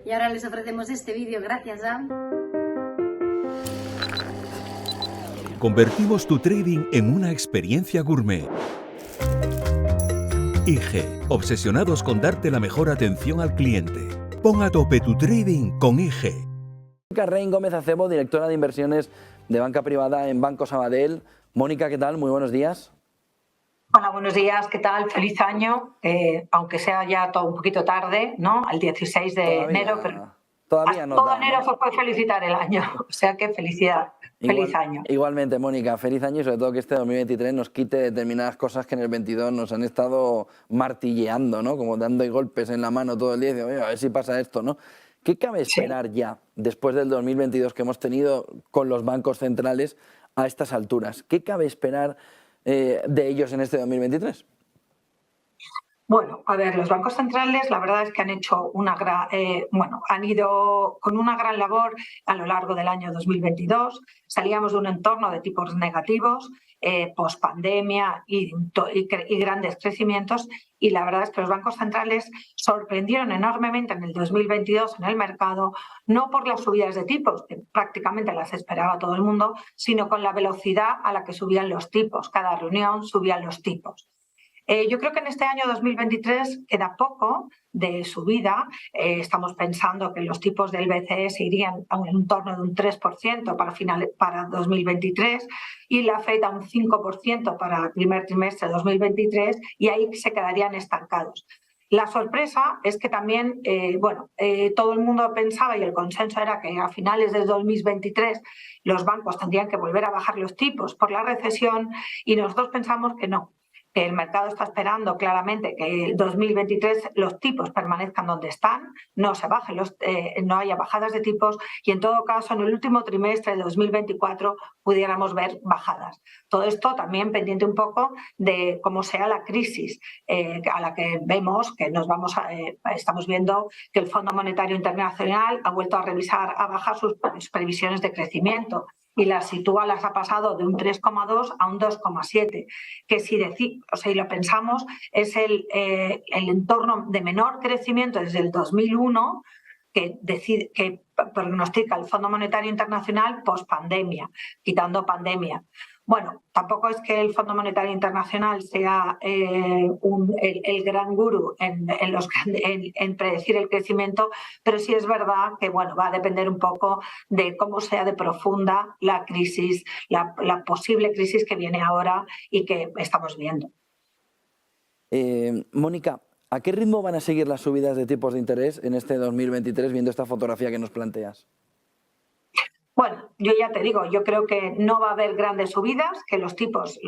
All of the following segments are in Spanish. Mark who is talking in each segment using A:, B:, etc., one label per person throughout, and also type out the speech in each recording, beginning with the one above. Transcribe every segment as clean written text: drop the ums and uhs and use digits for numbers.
A: Y ahora les ofrecemos este vídeo gracias a...
B: Convertimos tu trading en una experiencia gourmet. IG, obsesionados con darte la mejor atención al cliente. Pon a tope tu trading con IG.
C: Mónica Rein Gómez Acebo, directora de inversiones de banca privada en Banco Sabadell. Mónica, ¿qué tal? Muy buenos días.
D: Hola, buenos días, ¿qué tal? Feliz año, aunque sea ya todo un poquito tarde, ¿no? El 16 de enero, pero
C: todavía no
D: todo
C: da,
D: enero
C: ¿no?
D: se puede felicitar el año, o sea que felicidad, feliz año.
C: Igualmente, Mónica, feliz año y sobre todo que este 2023 nos quite determinadas cosas que en el 22 nos han estado martilleando, ¿no? Como dando golpes en la mano todo el día y diciendo, oye, a ver si pasa esto, ¿no? ¿Qué cabe esperar ya, después del 2022 que hemos tenido con los bancos centrales a estas alturas? ¿Qué cabe esperar de ellos en este 2023?
D: Bueno, a ver, los bancos centrales la verdad es que han hecho han ido con una gran labor a lo largo del año 2022. Salíamos de un entorno de tipos negativos, pospandemia y grandes crecimientos, y la verdad es que los bancos centrales sorprendieron enormemente en el 2022 en el mercado, no por las subidas de tipos, que prácticamente las esperaba todo el mundo, sino con la velocidad a la que subían los tipos. Cada reunión subían los tipos. Yo creo que en este año 2023 queda poco de subida. Estamos pensando que los tipos del BCE se irían a un entorno de un 3% para 2023 y la FED a un 5% para el primer trimestre de 2023, y ahí se quedarían estancados. La sorpresa es que también, todo el mundo pensaba y el consenso era que a finales de 2023 los bancos tendrían que volver a bajar los tipos por la recesión, y nosotros pensamos que no, que el mercado está esperando claramente que el 2023 los tipos permanezcan donde están, no se bajen no haya bajadas de tipos, y en todo caso en el último trimestre de 2024 pudiéramos ver bajadas. Todo esto también pendiente un poco de cómo sea la crisis a la que vemos que estamos viendo que el Fondo Monetario Internacional ha vuelto a bajar sus previsiones de crecimiento y las ha pasado de un 3,2 a un 2,7, que si lo pensamos es el entorno de menor crecimiento desde el 2001 que pronostica el Fondo Monetario Internacional post-pandemia, quitando pandemia. Bueno, tampoco es que el Fondo Monetario Internacional sea el gran gurú en predecir el crecimiento, pero sí es verdad que va a depender un poco de cómo sea de profunda la crisis, la posible crisis que viene ahora y que estamos viendo.
C: Mónica, ¿a qué ritmo van a seguir las subidas de tipos de interés en este 2023 viendo esta fotografía que nos planteas?
D: Bueno, yo ya te digo, yo creo que no va a haber grandes subidas, que los tipos,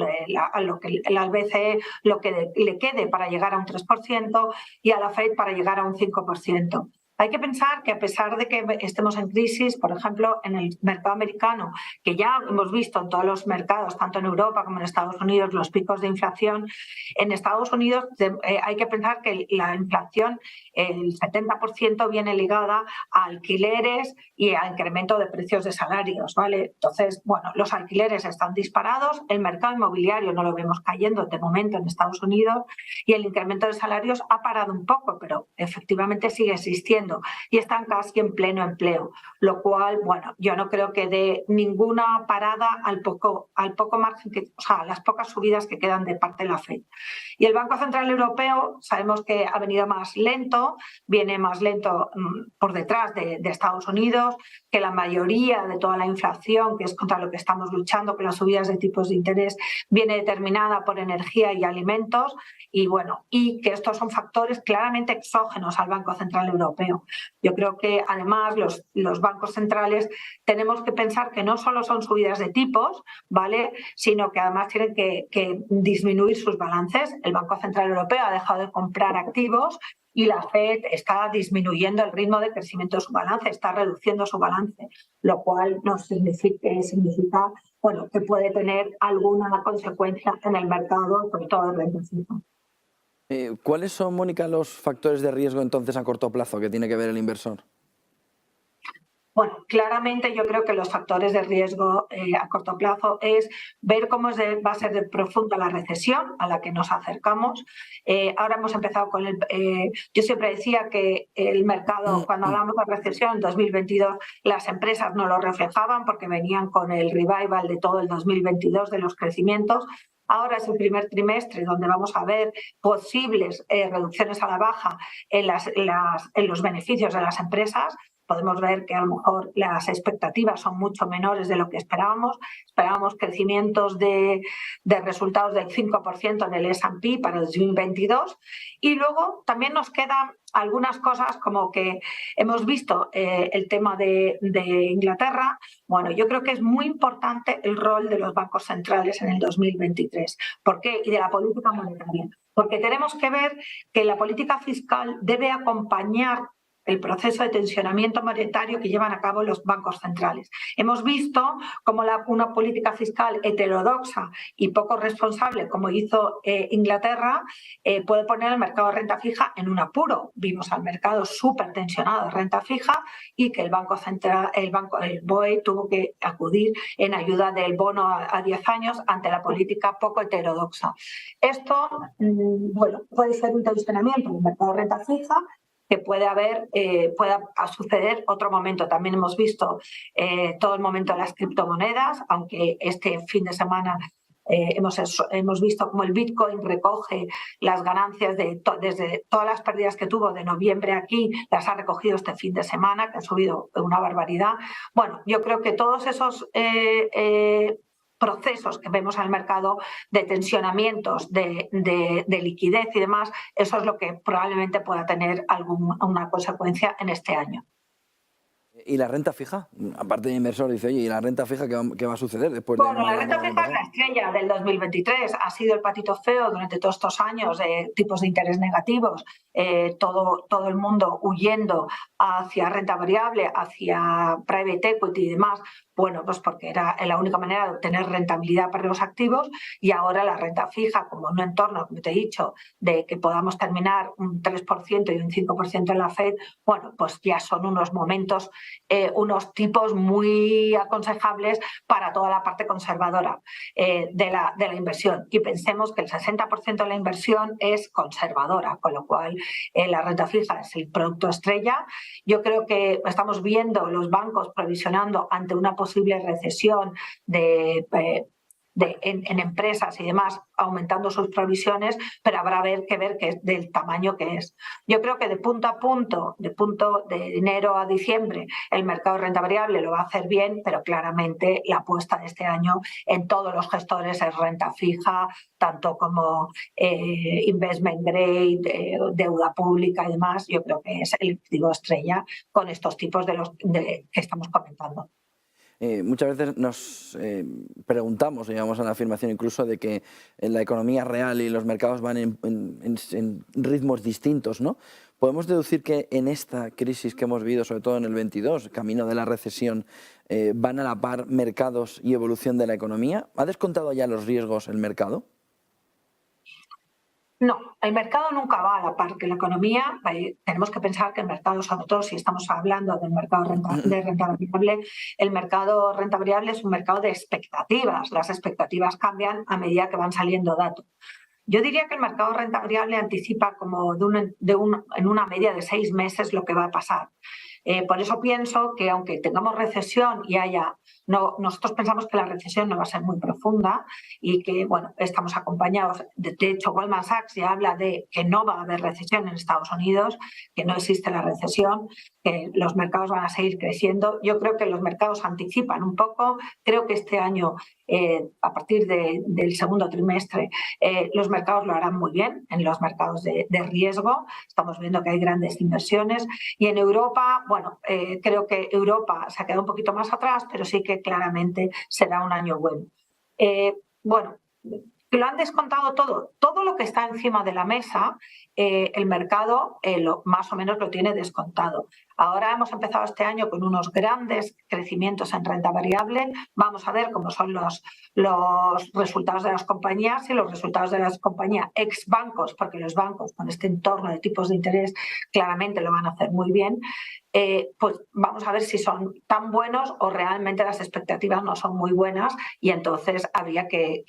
D: al BCE lo que le quede para llegar a un 3% y a la FED para llegar a un 5%. Hay que pensar que a pesar de que estemos en crisis, por ejemplo, en el mercado americano, que ya hemos visto en todos los mercados, tanto en Europa como en Estados Unidos, los picos de inflación, en Estados Unidos hay que pensar que la inflación, el 70% viene ligada a alquileres y a incremento de precios de salarios, ¿vale? Entonces, los alquileres están disparados, el mercado inmobiliario no lo vemos cayendo de momento en Estados Unidos y el incremento de salarios ha parado un poco, pero efectivamente sigue existiendo y están casi en pleno empleo, lo cual, yo no creo que dé ninguna parada al poco margen, las pocas subidas que quedan de parte de la FED. Y el Banco Central Europeo sabemos que ha venido más lento, viene más lento por detrás de Estados Unidos, que la mayoría de toda la inflación, que es contra lo que estamos luchando con las subidas de tipos de interés, viene determinada por energía y alimentos, y que estos son factores claramente exógenos al Banco Central Europeo. Yo creo que además los bancos centrales tenemos que pensar que no solo son subidas de tipos, ¿vale?, sino que además tienen que disminuir sus balances. El Banco Central Europeo ha dejado de comprar activos y la FED está disminuyendo el ritmo de crecimiento de su balance, está reduciendo su balance, lo cual nos significa que puede tener alguna consecuencia en el mercado, sobre todo de renta fija.
C: ¿Cuáles son, Mónica, los factores de riesgo entonces a corto plazo que tiene que ver el inversor?
D: Bueno, claramente yo creo que los factores de riesgo a corto plazo es ver cómo va a ser de profunda la recesión a la que nos acercamos. Ahora hemos empezado con yo siempre decía que el mercado, cuando hablamos de recesión en 2022, las empresas no lo reflejaban porque venían con el revival de todo el 2022 de los crecimientos. Ahora es el primer trimestre donde vamos a ver posibles reducciones a la baja en los beneficios de las empresas. Podemos ver que a lo mejor las expectativas son mucho menores de lo que esperábamos. Esperábamos crecimientos de resultados del 5% en el S&P para el 2022. Y luego también nos quedan algunas cosas como que hemos visto el tema de Inglaterra. Bueno, yo creo que es muy importante el rol de los bancos centrales en el 2023. ¿Por qué? Y de la política monetaria. Porque tenemos que ver que la política fiscal debe acompañar el proceso de tensionamiento monetario que llevan a cabo los bancos centrales. Hemos visto cómo una política fiscal heterodoxa y poco responsable, como hizo Inglaterra, puede poner al mercado de renta fija en un apuro. Vimos al mercado súper tensionado de renta fija y que el Banco Central, el BOE tuvo que acudir en ayuda del bono a 10 años ante la política poco heterodoxa. Esto, bueno, puede ser un tensionamiento del mercado de renta fija que pueda suceder otro momento. También hemos visto todo el momento de las criptomonedas, aunque este fin de semana hemos visto cómo el Bitcoin recoge las ganancias desde todas las pérdidas que tuvo de noviembre aquí, las ha recogido este fin de semana, que han subido una barbaridad. Bueno, yo creo que todos esos procesos que vemos en el mercado de tensionamientos, de liquidez y demás, eso es lo que probablemente pueda tener una consecuencia en este año.
C: ¿Y la renta fija? Aparte de inversor, dice, oye, ¿y la renta fija qué va a suceder después de...?
D: Bueno, la renta fija es la estrella del 2023. Ha sido el patito feo durante todos estos años de tipos de interés negativos, todo el mundo huyendo hacia renta variable, hacia private equity y demás. Bueno, pues porque era la única manera de obtener rentabilidad para los activos, y ahora la renta fija, como un entorno, como te he dicho, de que podamos terminar un 3% y un 5% en la Fed, bueno, pues ya son unos momentos, unos tipos muy aconsejables para toda la parte conservadora de la inversión. Y pensemos que el 60% de la inversión es conservadora, con lo cual la renta fija es el producto estrella. Yo creo que estamos viendo los bancos provisionando ante una posible recesión en empresas y demás, aumentando sus provisiones, pero habrá que ver que es del tamaño que es. Yo creo que de punto a punto, de enero a diciembre, el mercado de renta variable lo va a hacer bien, pero claramente la apuesta de este año en todos los gestores es renta fija, tanto como investment grade, deuda pública y demás. Yo creo que es el activo estrella con estos tipos que estamos comentando.
C: Muchas veces nos preguntamos, llegamos a la afirmación incluso de que la economía real y los mercados van en ritmos distintos, ¿no? ¿Podemos deducir que en esta crisis que hemos vivido, sobre todo en el 22, camino de la recesión, van a la par mercados y evolución de la economía? ¿Ha descontado ya los riesgos el mercado?
D: No, el mercado nunca va a la par que la economía. Tenemos que pensar que el mercado, sobre todo si estamos hablando del mercado de renta variable, el mercado renta variable es un mercado de expectativas. Las expectativas cambian a medida que van saliendo datos. Yo diría que el mercado renta variable anticipa como en una media de 6 meses lo que va a pasar. Por eso pienso que aunque tengamos recesión y nosotros pensamos que la recesión no va a ser muy profunda y que, bueno, estamos acompañados. De hecho, Goldman Sachs ya habla de que no va a haber recesión en Estados Unidos, que no existe la recesión, que los mercados van a seguir creciendo. Yo creo que los mercados anticipan un poco. Creo que este año, a partir del segundo trimestre, los mercados lo harán muy bien en los mercados de riesgo. Estamos viendo que hay grandes inversiones. Y en Europa, bueno, creo que Europa se ha quedado un poquito más atrás, pero sí que claramente será un año bueno. Bueno, lo han descontado todo lo que está encima de la mesa el mercado más o menos lo tiene descontado. Ahora hemos empezado este año con unos grandes crecimientos en renta variable. Vamos a ver cómo son los resultados de las compañías y los resultados de las compañías ex bancos, porque los bancos con este entorno de tipos de interés claramente lo van a hacer muy bien. Pues vamos a ver si son tan buenos o realmente las expectativas no son muy buenas y entonces habría que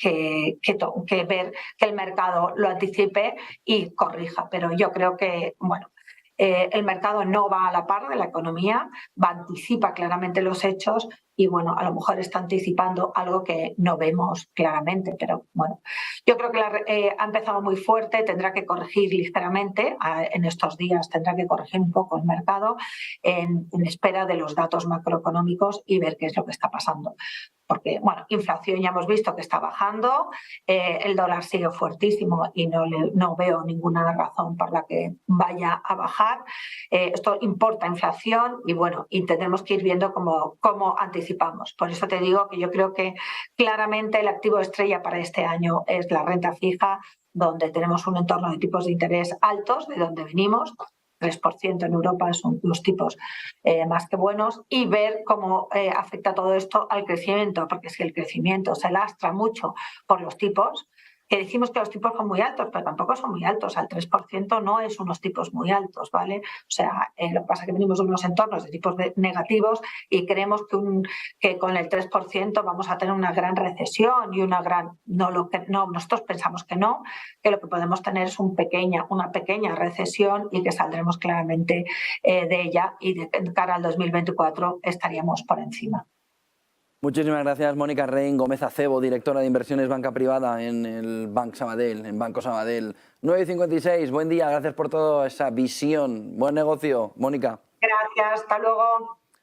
D: ver que el mercado lo anticipe y corrija. Pero yo creo que, bueno, el mercado no va a la par de la economía, anticipa claramente los hechos y, bueno, a lo mejor está anticipando algo que no vemos claramente, pero bueno, yo creo que ha empezado muy fuerte, tendrá que corregir ligeramente en estos días, tendrá que corregir un poco el mercado en espera de los datos macroeconómicos y ver qué es lo que está pasando. Porque, bueno, inflación ya hemos visto que está bajando, el dólar sigue fuertísimo y no veo ninguna razón por la que vaya a bajar. Esto importa inflación y, bueno, y tendremos que ir viendo cómo anticipamos. Por eso te digo que yo creo que claramente el activo estrella para este año es la renta fija, donde tenemos un entorno de tipos de interés altos, de donde venimos. 3% en Europa son los tipos más que buenos, y ver cómo afecta todo esto al crecimiento, porque si el crecimiento se lastra mucho por los tipos, que decimos que los tipos son muy altos, pero tampoco son muy altos, al 3% no es unos tipos muy altos, ¿vale? O sea, lo que pasa es que venimos de unos entornos de tipos negativos y creemos que con el 3% vamos a tener una gran recesión y nosotros pensamos que no, que lo que podemos tener es una pequeña recesión y que saldremos claramente de ella y de cara al 2024 estaríamos por encima.
C: Muchísimas gracias, Mónica Rein Gómez Acebo, directora de inversiones banca privada en el Banco Sabadell. 9:56, buen día, gracias por toda esa visión. Buen negocio, Mónica.
D: Gracias, hasta luego.